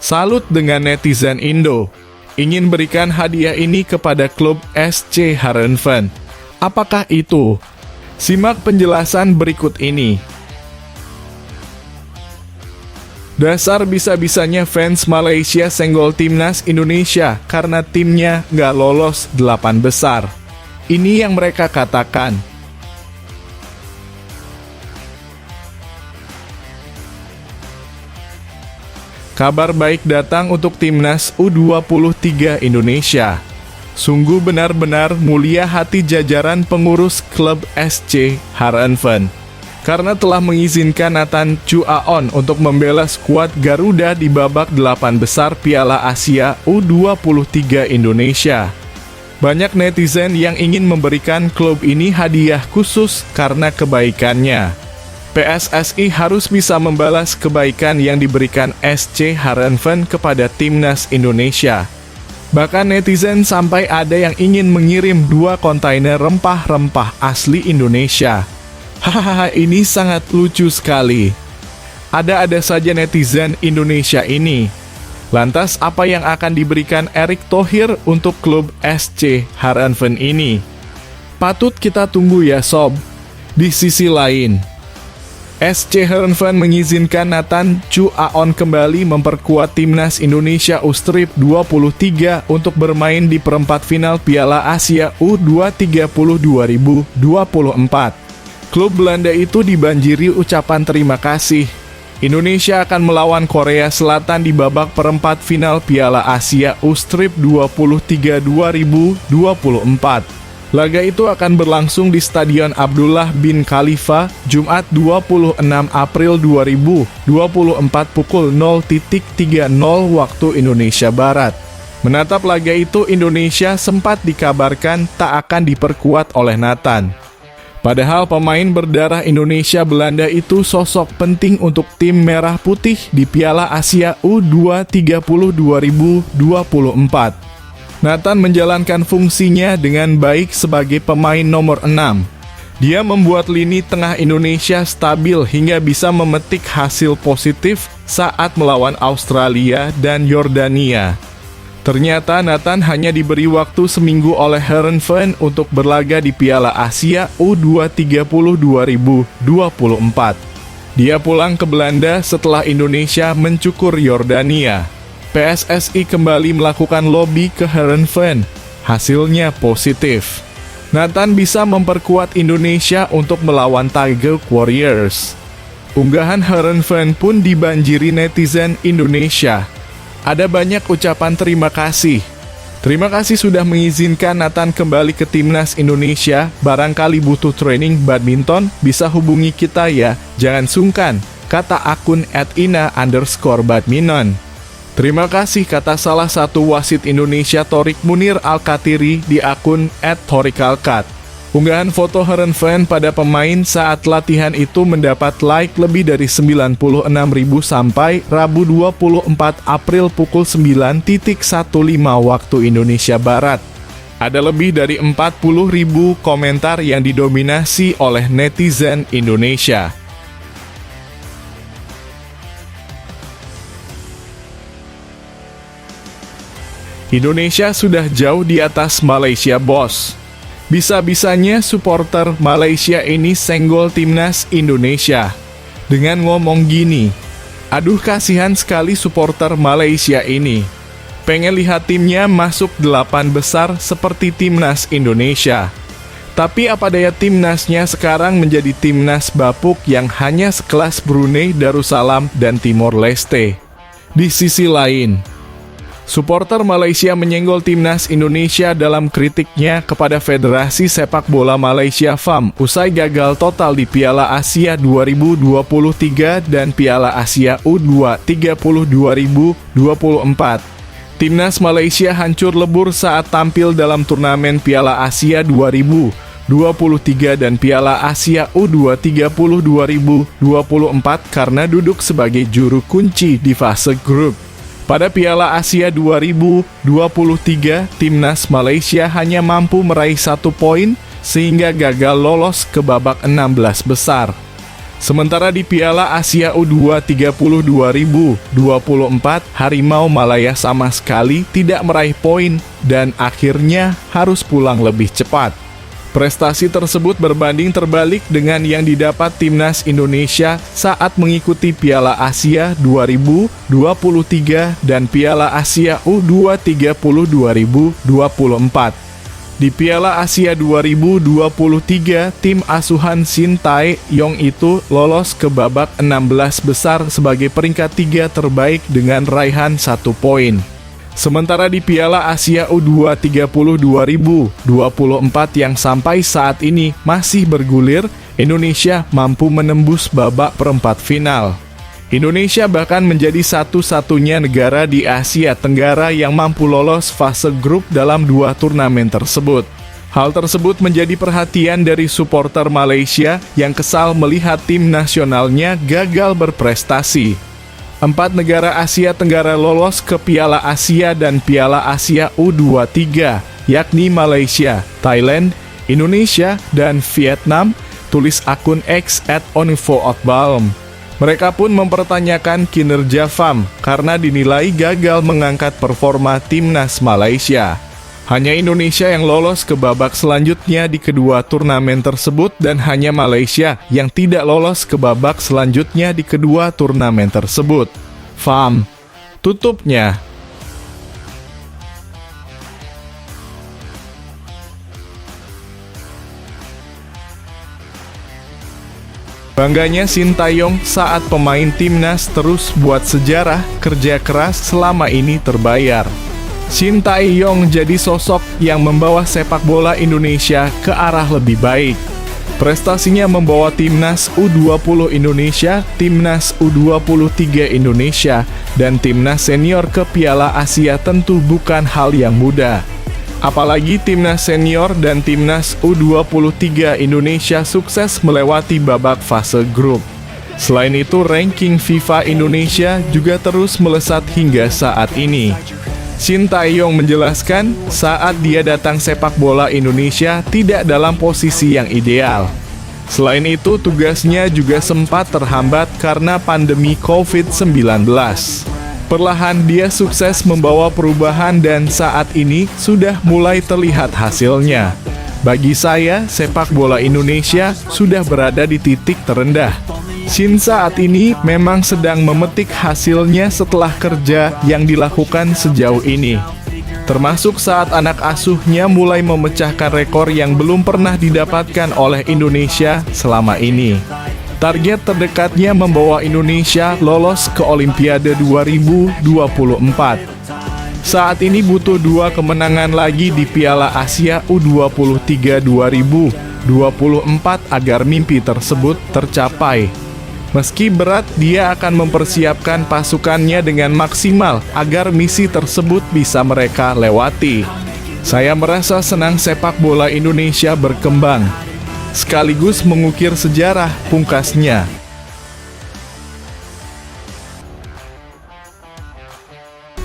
Salut dengan netizen Indo. Ingin berikan hadiah ini kepada klub SC Heerenveen. Apakah itu? Simak penjelasan berikut ini. Dasar bisa-bisanya fans Malaysia senggol timnas Indonesia karena timnya nggak lolos 8 besar. Ini yang mereka katakan. Kabar baik datang untuk timnas U23 Indonesia. Sungguh benar-benar mulia hati jajaran pengurus klub SC Heerenveen karena telah mengizinkan Nathan Chu Aon untuk membela skuad Garuda di babak 8 besar Piala Asia U23 Indonesia. Banyak netizen yang ingin memberikan klub ini hadiah khusus karena kebaikannya. PSSI harus bisa membalas kebaikan yang diberikan SC Heerenveen kepada timnas Indonesia. Bahkan netizen sampai ada yang ingin mengirim 2 kontainer rempah-rempah asli Indonesia. Hahaha, ini sangat lucu sekali. Ada-ada saja netizen Indonesia ini. Lantas apa yang akan diberikan Erick Thohir untuk klub SC Heerenveen ini? Patut kita tunggu ya sob. Di sisi lain, SC Heerenveen mengizinkan Nathan Chu Aon kembali memperkuat timnas Indonesia U23 untuk bermain di perempat final Piala Asia U23 2024. Klub Belanda itu dibanjiri ucapan terima kasih. Indonesia akan melawan Korea Selatan di babak perempat final Piala Asia U23 2024. Laga itu akan berlangsung di Stadion Abdullah bin Khalifa, Jumat 26 April 2024 pukul 0.30 waktu Indonesia Barat. Menatap laga itu, Indonesia sempat dikabarkan tak akan diperkuat oleh Nathan. Padahal pemain berdarah Indonesia Belanda itu sosok penting untuk tim merah putih di Piala Asia U23 2024. Nathan menjalankan fungsinya dengan baik sebagai pemain nomor 6. Dia membuat lini tengah Indonesia stabil hingga bisa memetik hasil positif saat melawan Australia dan Yordania. Ternyata Nathan hanya diberi waktu seminggu oleh Heerenveen untuk berlaga di Piala Asia U23 2024. Dia pulang ke Belanda setelah Indonesia mencukur Yordania. PSSI kembali melakukan lobby ke Heerenveen. Hasilnya positif. Nathan bisa memperkuat Indonesia untuk melawan Tiger Warriors. Unggahan Heerenveen pun dibanjiri netizen Indonesia. Ada banyak ucapan terima kasih. Terima kasih sudah mengizinkan Nathan kembali ke timnas Indonesia. Barangkali butuh training badminton, bisa hubungi kita ya. Jangan sungkan, kata akun @ina_badminton. Terima kasih, kata salah satu wasit Indonesia Thorik Munir Alkatiri di akun @thorikalkat. Unggahan foto Heerenveen pada pemain saat latihan itu mendapat like lebih dari 96.000 sampai Rabu 24 April pukul 9.15 waktu Indonesia Barat. Ada lebih dari 40.000 komentar yang didominasi oleh netizen Indonesia. Indonesia sudah jauh di atas Malaysia, bos. Bisa-bisanya supporter Malaysia ini senggol timnas Indonesia dengan ngomong gini, aduh kasihan sekali supporter Malaysia ini. Pengen lihat timnya masuk 8 besar seperti timnas Indonesia. Tapi apa daya timnasnya sekarang menjadi timnas bapuk yang hanya sekelas Brunei Darussalam dan Timor Leste. Di sisi lain, supporter Malaysia menyenggol timnas Indonesia dalam kritiknya kepada Federasi Sepak Bola Malaysia FAM usai gagal total di Piala Asia 2023 dan Piala Asia U23 2024. Timnas Malaysia hancur lebur saat tampil dalam turnamen Piala Asia 2023 dan Piala Asia U23 2024 karena duduk sebagai juru kunci di fase grup. Pada Piala Asia 2023, timnas Malaysia hanya mampu meraih 1 poin sehingga gagal lolos ke babak 16 besar. Sementara di Piala Asia U20 2024, Harimau Malaya sama sekali tidak meraih poin dan akhirnya harus pulang lebih cepat. Prestasi tersebut berbanding terbalik dengan yang didapat timnas Indonesia saat mengikuti Piala Asia 2023 dan Piala Asia U20 2024. Di Piala Asia 2023, tim asuhan Shin Tae-yong itu lolos ke babak 16 besar sebagai peringkat 3 terbaik dengan raihan 1 poin. Sementara di Piala Asia U20 2024 yang sampai saat ini masih bergulir, Indonesia mampu menembus babak perempat final. Indonesia bahkan menjadi satu-satunya negara di Asia Tenggara yang mampu lolos fase grup dalam 2 turnamen tersebut. Hal tersebut menjadi perhatian dari supporter Malaysia yang kesal melihat tim nasionalnya gagal berprestasi. 4 negara Asia Tenggara lolos ke Piala Asia dan Piala Asia U23, yakni Malaysia, Thailand, Indonesia, dan Vietnam, tulis akun X @onifootbalm. Mereka pun mempertanyakan kinerja FAM karena dinilai gagal mengangkat performa timnas Malaysia. Hanya Indonesia yang lolos ke babak selanjutnya di kedua turnamen tersebut dan hanya Malaysia yang tidak lolos ke babak selanjutnya di kedua turnamen tersebut. FAM tutupnya. Bangganya Shin Tae-yong saat pemain timnas terus buat sejarah, kerja keras selama ini terbayar. Shin Tae-yong jadi sosok yang membawa sepak bola Indonesia ke arah lebih baik. Prestasinya membawa timnas U20 Indonesia, timnas U23 Indonesia, dan timnas senior ke Piala Asia tentu bukan hal yang mudah. Apalagi timnas senior dan timnas U23 Indonesia sukses melewati babak fase grup. Selain itu, ranking FIFA Indonesia juga terus melesat hingga saat ini. Shin Tae-yong menjelaskan, saat dia datang sepak bola Indonesia tidak dalam posisi yang ideal. Selain itu, tugasnya juga sempat terhambat karena pandemi COVID-19. Perlahan dia sukses membawa perubahan dan saat ini sudah mulai terlihat hasilnya. Bagi saya, sepak bola Indonesia sudah berada di titik terendah. Shin saat ini memang sedang memetik hasilnya setelah kerja yang dilakukan sejauh ini. Termasuk saat anak asuhnya mulai memecahkan rekor yang belum pernah didapatkan oleh Indonesia selama ini. Target terdekatnya membawa Indonesia lolos ke Olimpiade 2024. Saat ini butuh 2 kemenangan lagi di Piala Asia U23 2024 agar mimpi tersebut tercapai. Meski berat, dia akan mempersiapkan pasukannya dengan maksimal agar misi tersebut bisa mereka lewati. Saya merasa senang sepak bola Indonesia berkembang, sekaligus mengukir sejarah, pungkasnya.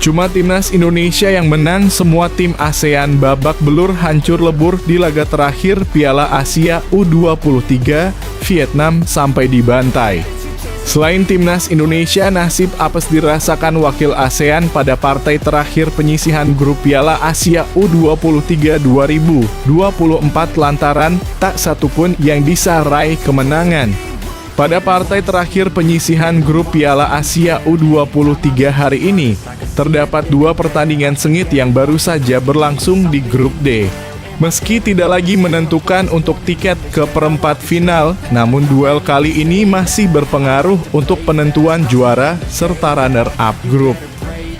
Cuma timnas Indonesia yang menang, semua tim ASEAN babak belur hancur lebur di laga terakhir Piala Asia U23, Vietnam sampai dibantai. Selain timnas Indonesia, nasib apes dirasakan wakil ASEAN pada partai terakhir penyisihan grup Piala Asia U23 2024 lantaran tak satupun yang bisa raih kemenangan. Pada partai terakhir penyisihan grup Piala Asia U23 hari ini, terdapat 2 pertandingan sengit yang baru saja berlangsung di grup D. Meski tidak lagi menentukan untuk tiket ke perempat final, namun duel kali ini masih berpengaruh untuk penentuan juara serta runner-up grup.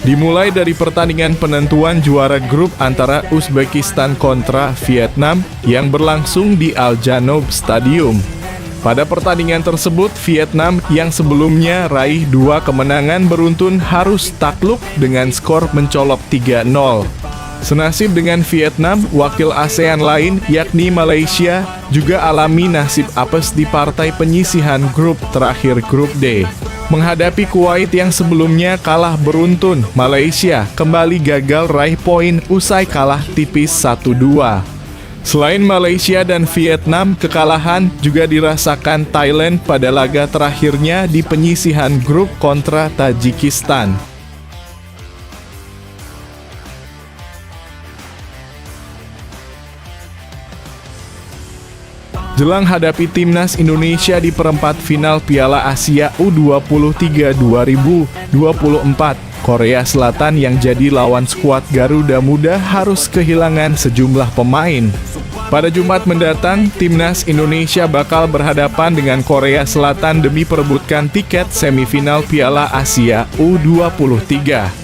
Dimulai dari pertandingan penentuan juara grup antara Uzbekistan kontra Vietnam yang berlangsung di Al Janoub Stadium. Pada pertandingan tersebut, Vietnam yang sebelumnya raih 2 kemenangan beruntun harus takluk dengan skor mencolok 3-0. Senasib dengan Vietnam, wakil ASEAN lain yakni Malaysia juga alami nasib apes di partai penyisihan grup terakhir grup D. Menghadapi Kuwait yang sebelumnya kalah beruntun, Malaysia kembali gagal raih poin usai kalah tipis 1-2. Selain Malaysia dan Vietnam, kekalahan juga dirasakan Thailand pada laga terakhirnya di penyisihan grup kontra Tajikistan. Jelang hadapi timnas Indonesia di perempat final Piala Asia U23 2024, Korea Selatan yang jadi lawan skuad Garuda Muda harus kehilangan sejumlah pemain. Pada Jumat mendatang, timnas Indonesia bakal berhadapan dengan Korea Selatan demi perebutkan tiket semifinal Piala Asia U23.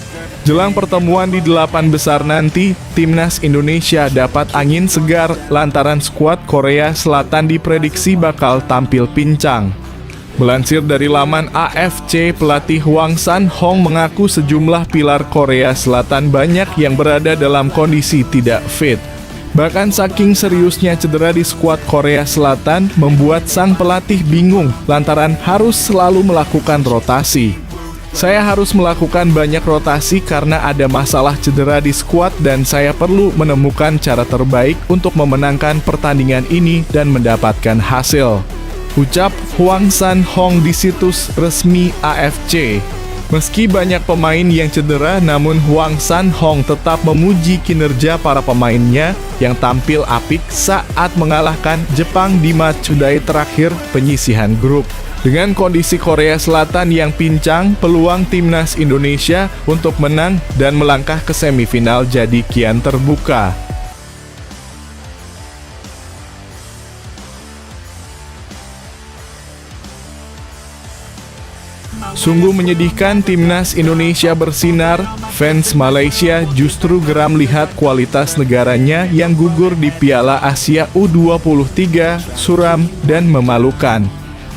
Jelang pertemuan di 8 besar nanti, timnas Indonesia dapat angin segar lantaran skuad Korea Selatan diprediksi bakal tampil pincang. Melansir dari laman AFC, pelatih Hwang San-hong mengaku sejumlah pilar Korea Selatan banyak yang berada dalam kondisi tidak fit. Bahkan saking seriusnya cedera di skuad Korea Selatan membuat sang pelatih bingung lantaran harus selalu melakukan rotasi. Saya harus melakukan banyak rotasi karena ada masalah cedera di skuad dan saya perlu menemukan cara terbaik untuk memenangkan pertandingan ini dan mendapatkan hasil, ucap Hwang San-hong di situs resmi AFC. Meski banyak pemain yang cedera, namun Hwang San-hong tetap memuji kinerja para pemainnya yang tampil apik saat mengalahkan Jepang di matchday terakhir penyisihan grup. Dengan kondisi Korea Selatan yang pincang, peluang timnas Indonesia untuk menang dan melangkah ke semifinal jadi kian terbuka. Sungguh menyedihkan timnas Indonesia bersinar, fans Malaysia justru geram lihat kualitas negaranya yang gugur di Piala Asia U23, suram dan memalukan.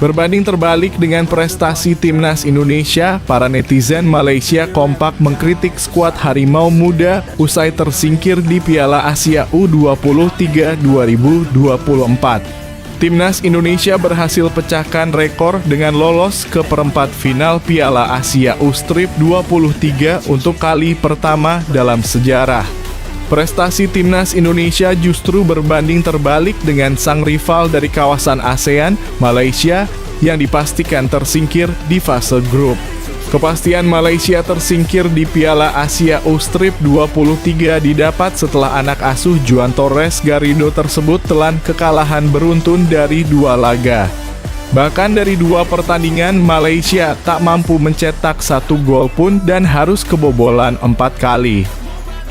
Berbanding terbalik dengan prestasi timnas Indonesia, para netizen Malaysia kompak mengkritik skuad Harimau Muda usai tersingkir di Piala Asia U23 2024. Timnas Indonesia berhasil pecahkan rekor dengan lolos ke perempat final Piala Asia U-Strip 23 untuk kali pertama dalam sejarah. Prestasi timnas Indonesia justru berbanding terbalik dengan sang rival dari kawasan ASEAN, Malaysia, yang dipastikan tersingkir di fase grup. Kepastian Malaysia tersingkir di Piala Asia U-Strip 23 didapat setelah anak asuh Juan Torres Garrido tersebut telan kekalahan beruntun dari 2 laga. Bahkan dari 2 pertandingan, Malaysia tak mampu mencetak 1 gol pun dan harus kebobolan 4 kali.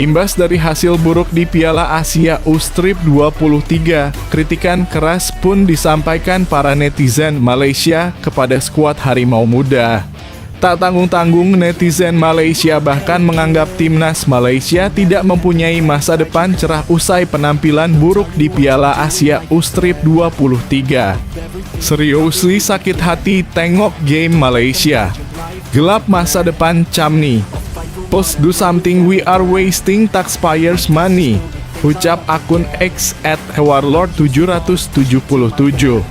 Imbas dari hasil buruk di Piala Asia U-Strip 23, kritikan keras pun disampaikan para netizen Malaysia kepada skuad Harimau Muda. Tak tanggung-tanggung, netizen Malaysia bahkan menganggap timnas Malaysia tidak mempunyai masa depan cerah usai penampilan buruk di Piala Asia U-Strip 23. Seriously sakit hati tengok game Malaysia. Gelap masa depan Chamni. Post do something, we are wasting taxpayers money, ucap akun X @warlord777.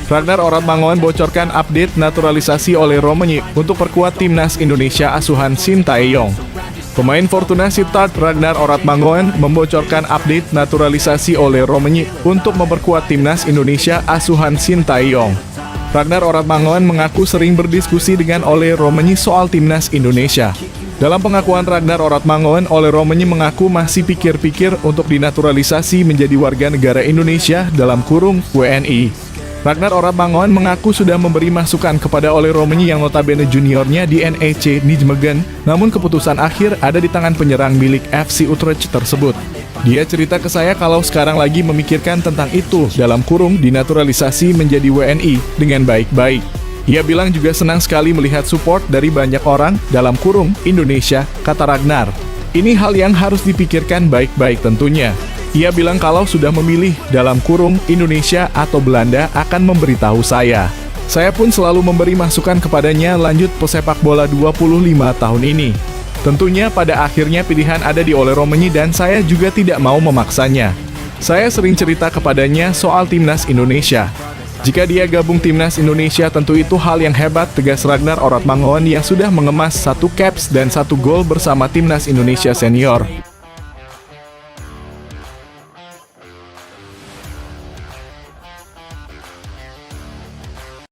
Ragnar Oratmangoen bocorkan update naturalisasi oleh Romenyi untuk perkuat timnas Indonesia asuhan Sintayong. Pemain Fortuna Sittard Ragnar Oratmangoen membocorkan update naturalisasi oleh Romenyi untuk memperkuat timnas Indonesia asuhan Sintayong. Ragnar Oratmangoen mengaku sering berdiskusi dengan Ole Romenyi soal timnas Indonesia. Dalam pengakuan Ragnar Oratmangoen, Ole Romenyi mengaku masih pikir-pikir untuk dinaturalisasi menjadi warga negara Indonesia dalam kurung WNI. Ragnar Oratmangoen mengaku sudah memberi masukan kepada Ole Romenyi yang notabene juniornya di NEC Nijmegen, namun keputusan akhir ada di tangan penyerang milik FC Utrecht tersebut. Dia cerita ke saya kalau sekarang lagi memikirkan tentang itu dalam kurung dinaturalisasi menjadi WNI dengan baik-baik. Ia bilang juga senang sekali melihat support dari banyak orang dalam kurung Indonesia, kata Ragnar. Ini hal yang harus dipikirkan baik-baik tentunya. Ia bilang kalau sudah memilih dalam kurung Indonesia atau Belanda akan memberitahu saya. Saya pun selalu memberi masukan kepadanya lanjut pesepak bola 25 tahun ini. Tentunya pada akhirnya pilihan ada di Ole Romenyi dan saya juga tidak mau memaksanya. Saya sering cerita kepadanya soal timnas Indonesia. Jika dia gabung timnas Indonesia tentu itu hal yang hebat, tegas Ragnar Oratmangoen yang sudah mengemas 1 caps dan 1 gol bersama timnas Indonesia senior.